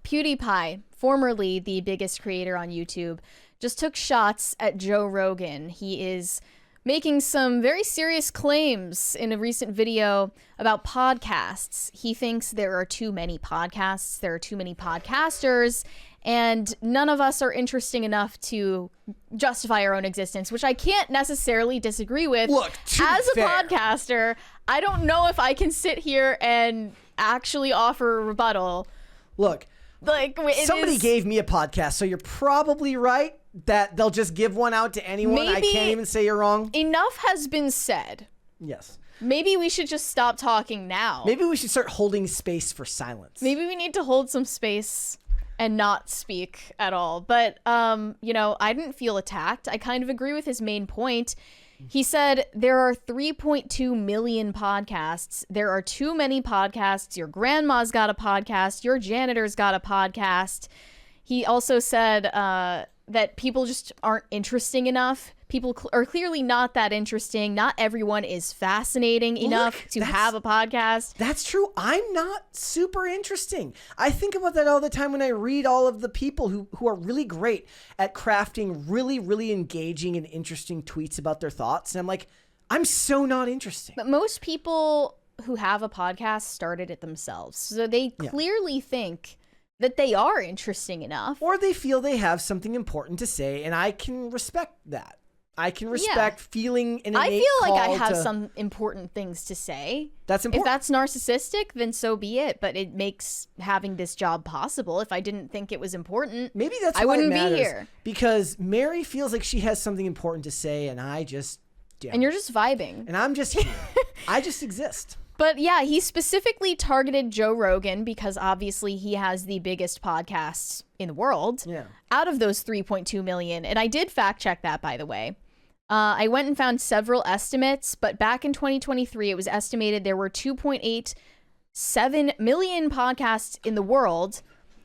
PewDiePie, formerly the biggest creator on YouTube, just took shots at Joe Rogan. He is making some very serious claims in a recent video about podcasts. He thinks there are too many podcasts, there are too many podcasters, and none of us are interesting enough to justify our own existence, which I can't necessarily disagree with. Look, as a podcaster, I don't know if I can sit here and actually offer a rebuttal. Look, like somebody gave me a podcast, so you're probably right that they'll just give one out to anyone. I can't even say you're wrong. Enough has been said. Yes. Maybe we should just stop talking now. Maybe we should start holding space for silence. Maybe we need to hold some space and not speak at all. But, you know, I didn't feel attacked. I kind of agree with his main point. He said there are 3.2 million podcasts. There are too many podcasts. Your grandma's got a podcast. Your janitor's got a podcast. He also said that people just aren't interesting enough. People are clearly not that interesting. Not everyone is fascinating enough to have a podcast. That's true. I'm not super interesting. I think about that all the time when I read all of the people who are really great at crafting really, really engaging and interesting tweets about their thoughts. And I'm like, I'm so not interesting. But most people who have a podcast started it themselves. So they clearly think that they are interesting enough. Or they feel they have something important to say, and I can respect that. I can respect feeling an innate I feel like I have to... some important things to say. That's important. If that's narcissistic, then so be it. But it makes having this job possible. If I didn't think it was important, maybe that's I why wouldn't it matters, be here. Because Mary feels like she has something important to say, and I just don't. And you're just vibing. And I'm just here. I just exist. But yeah, he specifically targeted Joe Rogan because obviously he has the biggest podcasts in the world out of those 3.2 million. And I did fact check that, by the way. I went and found several estimates, but back in 2023, it was estimated there were 2.87 million podcasts in the world,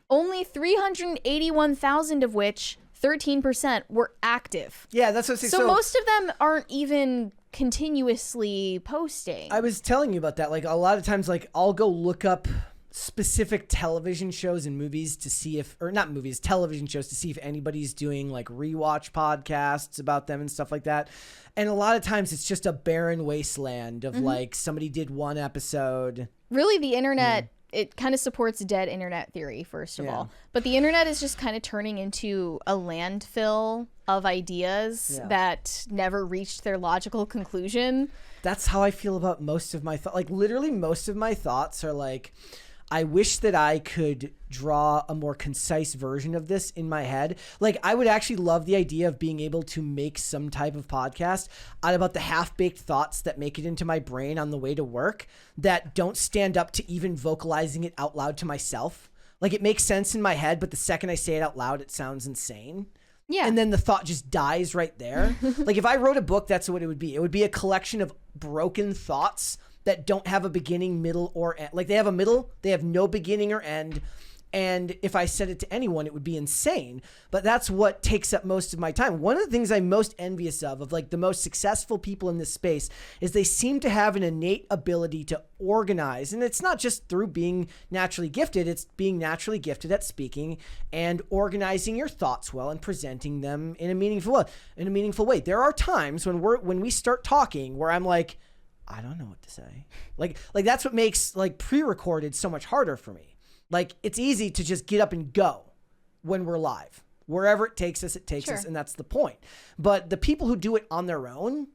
only 381,000 of which 13% were active. Yeah, that's what I say. So most of them aren't even continuously posting. I was telling you about that. Like a lot of times, like I'll go look up specific television shows and movies to see if, or not movies, television shows to see if anybody's doing like rewatch podcasts about them and stuff like that. And a lot of times it's just a barren wasteland of like somebody did one episode. Really, the internet, it kind of supports dead internet theory, first of all. But the internet is just kind of turning into a landfill of ideas that never reached their logical conclusion. That's how I feel about most of my thoughts. Like literally most of my thoughts are like, I wish that I could draw a more concise version of this in my head. Like I would actually love the idea of being able to make some type of podcast out about the half-baked thoughts that make it into my brain on the way to work that don't stand up to even vocalizing it out loud to myself. Like it makes sense in my head, but the second I say it out loud, it sounds insane. Yeah. And then the thought just dies right there. Like if I wrote a book, that's what it would be. It would be a collection of broken thoughts that don't have a beginning, middle, or end. Like they have a middle, they have no beginning or end. And if I said it to anyone, it would be insane. But that's what takes up most of my time. One of the things I'm most envious of like the most successful people in this space, is they seem to have an innate ability to organize. And it's not just through being naturally gifted, it's being naturally gifted at speaking and organizing your thoughts well and presenting them in a meaningful way. There are times when we start talking where I'm like, I don't know what to say. Like that's what makes like pre-recorded so much harder for me. Like it's easy to just get up and go when we're live. Wherever it takes us, and that's the point. But the people who do it on their own,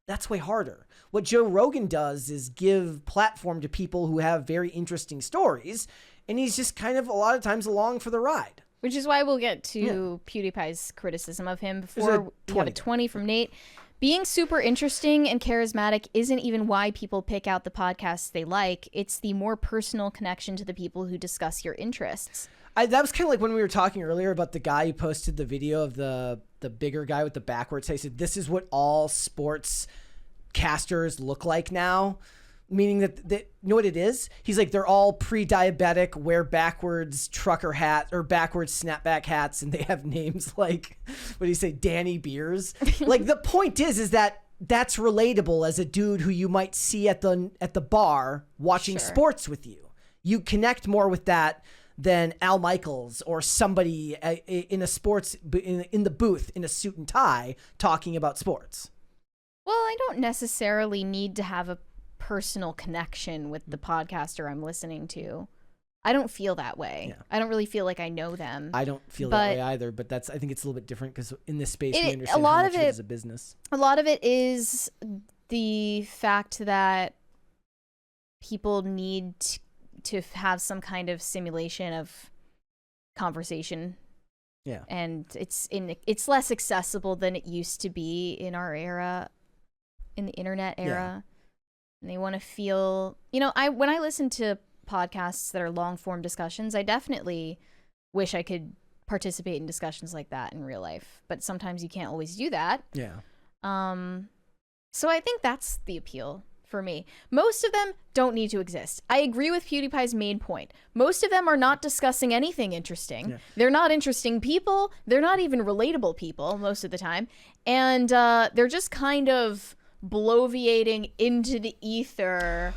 that's way harder. What Joe Rogan does is give platform to people who have very interesting stories, and he's just kind of a lot of times along for the ride. Which is why we'll get to PewDiePie's criticism of him before we have a 20 from Nate. Being super interesting and charismatic isn't even why people pick out the podcasts they like. It's the more personal connection to the people who discuss your interests. That was kind of like when we were talking earlier about the guy who posted the video of the bigger guy with the backwards. He said, this is what all sports casters look like now. Meaning that, you know what it is? He's like, they're all pre-diabetic, wear backwards trucker hat or backwards snapback hats, and they have names like, what do you say, Danny Beers? Like the point is that that's relatable as a dude who you might see at the bar watching sports with you. You connect more with that than Al Michaels or somebody in a sports in the booth in a suit and tie talking about sports. Well, I don't necessarily need to have a personal connection with the podcaster I'm listening to. I don't feel that way. Yeah. I don't really feel like I know them. I don't feel that way either, but I think it's a little bit different because in this space we understand how much of it is a business. A lot of it is the fact that people need to have some kind of simulation of conversation. Yeah. And it's less accessible than it used to be in our era, in the internet era. And they want to feel, when I listen to podcasts that are long form discussions, I definitely wish I could participate in discussions like that in real life, but sometimes you can't always do that. Yeah. So I think that's the appeal for me. Most of them don't need to exist. I agree with PewDiePie's main point. Most of them are not discussing anything interesting. Yeah. They're not interesting people. They're not even relatable people most of the time. And they're just kind of bloviating into the ether.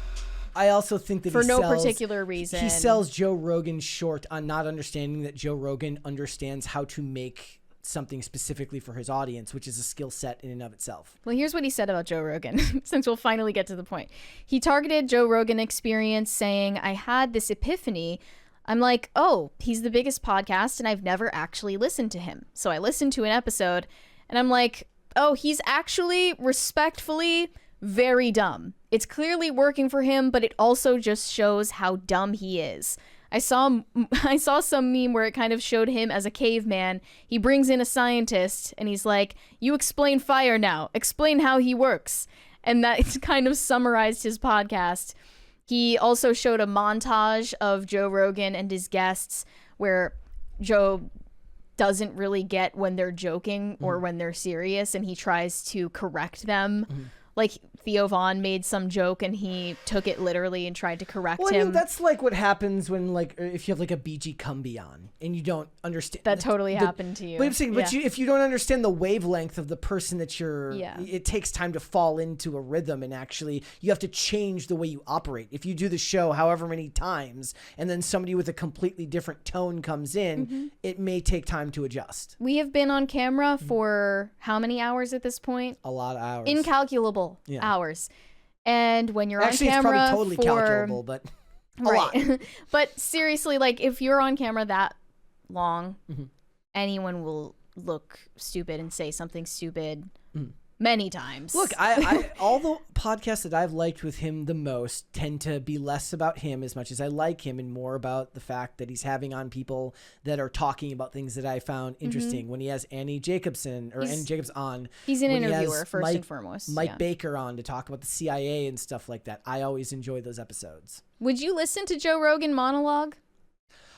I also think that for no particular reason. He sells Joe Rogan short on not understanding that Joe Rogan understands how to make something specifically for his audience, which is a skill set in and of itself. Well, here's what he said about Joe Rogan, since we'll finally get to the point. He targeted Joe Rogan Experience, saying, I had this epiphany. I'm like, oh, he's the biggest podcast, and I've never actually listened to him. So I listened to an episode, and I'm like, oh, he's actually respectfully very dumb. It's clearly working for him, but it also just shows how dumb he is. I saw some meme where it kind of showed him as a caveman. He brings in a scientist and he's like, you explain fire now. Explain how he works. And that kind of summarized his podcast. He also showed a montage of Joe Rogan and his guests where Joe doesn't really get when they're joking or when they're serious, and he tries to correct them. Like Theo Von made some joke and he took it literally and tried to correct him. I mean, that's like what happens when, like, if you have like a BG Cumby on and you don't understand. That totally happened to you. But I'm saying, if you don't understand the wavelength of the person that you're, it takes time to fall into a rhythm, and actually you have to change the way you operate. If you do the show however many times and then somebody with a completely different tone comes in, it may take time to adjust. We have been on camera for how many hours at this point? A lot of hours. Incalculable hours. And when you're actually, on camera, it's probably totally calculable, but a lot. But seriously, like, if you're on camera that long, anyone will look stupid and say something stupid many times. Look, I all the podcasts that I've liked with him the most tend to be less about him as much as I like him, and more about the fact that he's having on people that are talking about things that I found interesting. When he has Annie Jacobson on, he's an interviewer first and foremost. Mike Baker on to talk about the CIA and stuff like that. I always enjoy those episodes. Would you listen to Joe Rogan monologue?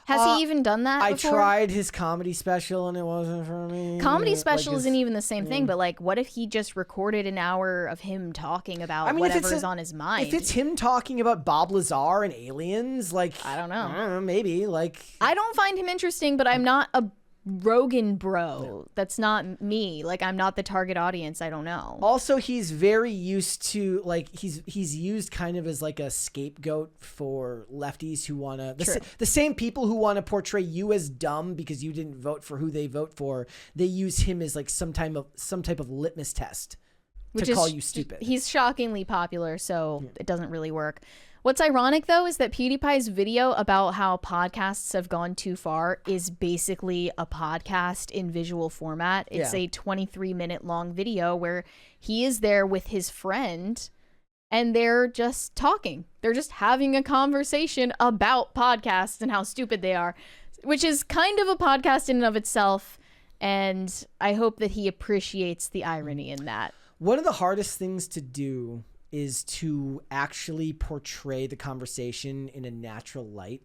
Has he even done that before? I tried his comedy special and it wasn't for me. Comedy special isn't even the same thing, but like, what if he just recorded an hour of him talking about whatever's on his mind? If it's him talking about Bob Lazar and aliens, like, I don't know, maybe. Like, I don't find him interesting, but I'm not a Rogan bro. That's not me. Like, I'm not the target audience. I don't know. Also, he's very used to, like, he's used kind of as like a scapegoat for lefties who want to, the same people who want to portray you as dumb because you didn't vote for who they vote for. They use him as like some type of litmus test to call you stupid. He's shockingly popular, so it doesn't really work. What's ironic, though, is that PewDiePie's video about how podcasts have gone too far is basically a podcast in visual format. It's a 23-minute long video where he is there with his friend and they're just talking. They're just having a conversation about podcasts and how stupid they are, which is kind of a podcast in and of itself. And I hope that he appreciates the irony in that. One of the hardest things to do is to actually portray the conversation in a natural light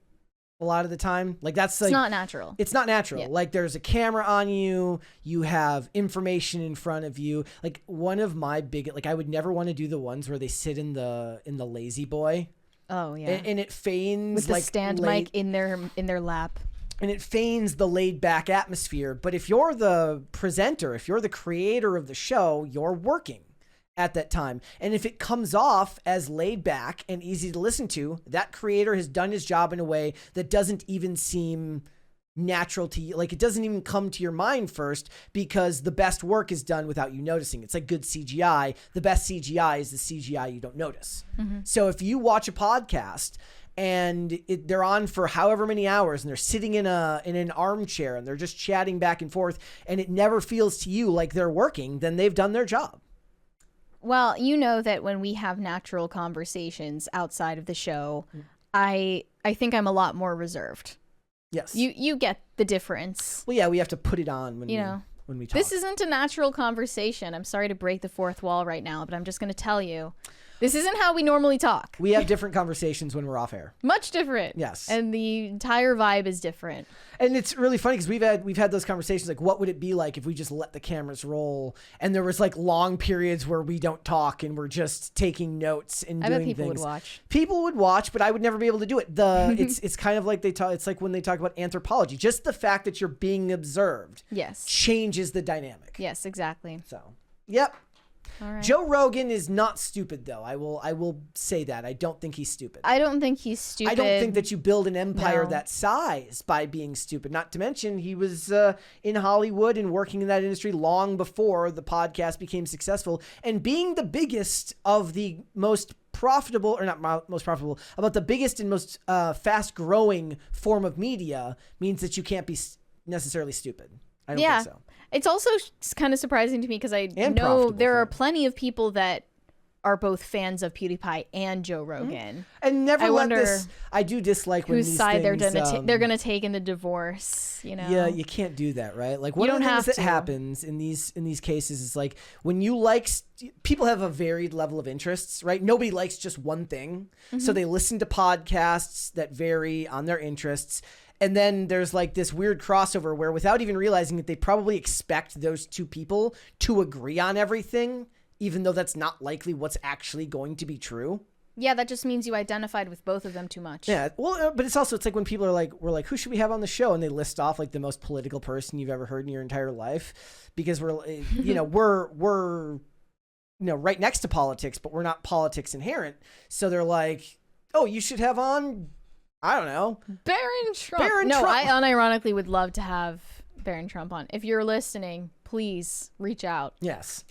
a lot of the time. Like, that's like, it's not natural. It's not natural. Like, there's a camera on you, you have information in front of you. Like, one of my big, like, I would never want to do the ones where they sit in the lazy boy. Oh yeah. And it feigns with the like stand mic in their lap. And it feigns the laid back atmosphere. But if you're the presenter, if you're the creator of the show, you're working. at that time. And if it comes off as laid back and easy to listen to, that creator has done his job in a way that doesn't even seem natural to you. Like, it doesn't even come to your mind first, because the best work is done without you noticing. It's like good CGI. The best CGI is the CGI you don't notice. So if you watch a podcast and they're on for however many hours and they're sitting in an armchair and they're just chatting back and forth and it never feels to you like they're working, then they've done their job. Well, you know that when we have natural conversations outside of the show, I think I'm a lot more reserved. Yes. You get the difference. Well, yeah, we have to put it on when we talk. This isn't a natural conversation. I'm sorry to break the fourth wall right now, but I'm just going to tell you, this isn't how we normally talk. We have different conversations when we're off air. Much different. Yes. And the entire vibe is different. And it's really funny because we've had those conversations, like, what would it be like if we just let the cameras roll and there was like long periods where we don't talk and we're just taking notes and doing things. I bet people would watch. People would watch, but I would never be able to do it. It's kind of like it's like when they talk about anthropology. Just the fact that you're being observed changes the dynamic. Yes, exactly. So, yep. All right. Joe Rogan is not stupid, though. I will say that. I don't think he's stupid. I don't think he's stupid. I don't think that you build an empire that size by being stupid. Not to mention, he was in Hollywood and working in that industry long before the podcast became successful. And being the biggest of the most profitable, or not most profitable, about the biggest and most fast-growing form of media means that you can't be necessarily stupid. I don't think so. It's also kind of surprising to me because I And know there are plenty of people that are both fans of PewDiePie and Joe Rogan. And I do dislike when whose these side things, they're gonna take in the divorce. You know. Yeah, you can't do that, right? Like, one of the things that happens in these cases is, like, when you people have a varied level of interests, right? Nobody likes just one thing, so they listen to podcasts that vary on their interests. And then there's like this weird crossover where, without even realizing it, they probably expect those two people to agree on everything, even though that's not likely what's actually going to be true. Yeah, that just means you identified with both of them too much. Yeah, well, but it's like when people are like, we're like, who should we have on the show? And they list off like the most political person you've ever heard in your entire life, because we're right next to politics, but we're not politics inherent. So they're like, oh, you should have on, I don't know, Barron Trump. No, I unironically would love to have Barron Trump on. If you're listening, please reach out. Yes.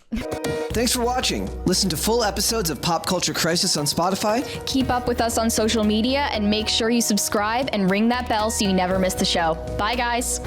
Thanks for watching. Listen to full episodes of Pop Culture Crisis on Spotify. Keep up with us on social media and make sure you subscribe and ring that bell so you never miss the show. Bye, guys.